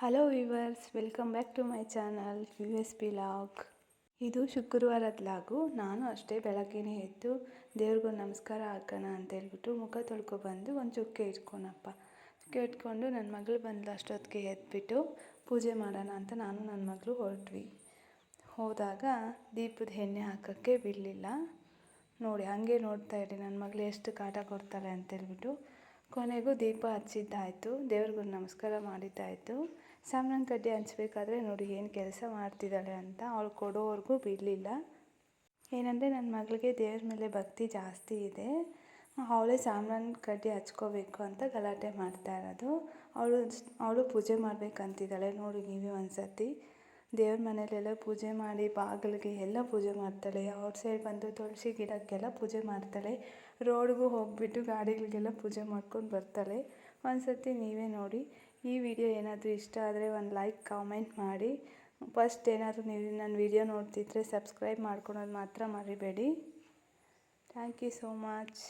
Hello viewers, welcome back to my channel USP log. ಇದು ಶುಕ್ರವಾರದ ಲಾಗು. ನಾನು ಅಷ್ಟೇ ಬೆಳಗ್ಗೆನೇ ಎದ್ದು ದೇವ್ರಿಗೂ ನಮಸ್ಕಾರ ಹಾಕೋಣ ಅಂತ ಹೇಳ್ಬಿಟ್ಟು ಮುಖ ತೊಳ್ಕೊಬಂದು ಒಂದು ಚುಕ್ಕೆ ಇಟ್ಕೊಳಪ್ಪ. ಚುಕ್ಕೆ ಇಟ್ಕೊಂಡು ನನ್ನ ಮಗಳು ಬಂದು ಅಷ್ಟೊತ್ತಿಗೆ ಎದ್ಬಿಟ್ಟು ಪೂಜೆ ಮಾಡೋಣ ಅಂತ ನಾನು ನನ್ನ ಮಗಳು ಹೊರಟ್ವಿ. ಹೋದಾಗ ದೀಪದ ಎಣ್ಣೆ ಹಾಕೋಕ್ಕೆ ಬಿಡಲಿಲ್ಲ. ನೋಡಿ ಹಾಗೆ ನೋಡ್ತಾಯಿರಿ ನನ್ನ ಮಗಳು ಎಷ್ಟು ಕಾಟ ಕೊಡ್ತಾಳೆ ಅಂತೇಳ್ಬಿಟ್ಟು. ಕೊನೆಗೂ ದೀಪ ಹಚ್ಚಿದ್ದಾಯಿತು, ದೇವ್ರಿಗೂ ನಮಸ್ಕಾರ ಮಾಡಿದ್ದಾಯಿತು. ಸಾಂಬ್ರಾಣಿ ಕಡ್ಡಿ ಹಂಚ್ಬೇಕಾದ್ರೆ ನೋಡಿ ಏನು ಕೆಲಸ ಮಾಡ್ತಿದ್ದಾಳೆ ಅಂತ. ಅವಳು ಕೊಡೋವರೆಗೂ ಬಿಡಲಿಲ್ಲ. ಏನಂದರೆ ನನ್ನ ಮಗಳಿಗೆ ದೇವ್ರ ಮೇಲೆ ಭಕ್ತಿ ಜಾಸ್ತಿ ಇದೆ, ಅವಳೇ ಸಾಂಬ್ರಾಣಿ ಕಡ್ಡಿ ಹಚ್ಕೋಬೇಕು ಅಂತ ಗಲಾಟೆ ಮಾಡ್ತಾ ಇರೋದು. ಅವಳು ಪೂಜೆ ಮಾಡಬೇಕಂತಿದ್ದಾಳೆ. ನೋಡಿ ನೀವೇ ಒಂದು ಸರ್ತಿ ದೇವ್ರ ಮನೆಯಲ್ಲೆಲ್ಲ ಪೂಜೆ ಮಾಡಿ ಬಾಗಿಲಿಗೆ ಎಲ್ಲ ಪೂಜೆ ಮಾಡ್ತಾಳೆ. ಔಟ್ಸೈಡ್ ಬಂದು ತುಳಸಿ ಗಿಡಕ್ಕೆಲ್ಲ ಪೂಜೆ ಮಾಡ್ತಾಳೆ. ರೋಡ್ಗೂ ಹೋಗಿಬಿಟ್ಟು ಗಾಡಿಗಳಿಗೆಲ್ಲ ಪೂಜೆ ಮಾಡ್ಕೊಂಡು ಬರ್ತಾಳೆ. ಒಂದು ಸರ್ತಿ ನೀವೇ ನೋಡಿ. ಈ ವಿಡಿಯೋ ಏನಾದರೂ ಇಷ್ಟ ಆದರೆ ಒಂದು ಲೈಕ್ ಕಾಮೆಂಟ್ ಮಾಡಿ. ಫಸ್ಟ್ ಏನಾದರೂ ನೀವು ನನ್ನ ವಿಡಿಯೋ ನೋಡ್ತಿದ್ರೆ ಸಬ್ಸ್ಕ್ರೈಬ್ ಮಾಡ್ಕೊಳೋದು ಮಾತ್ರ ಮರಿಬೇಡಿ. Thank you so much.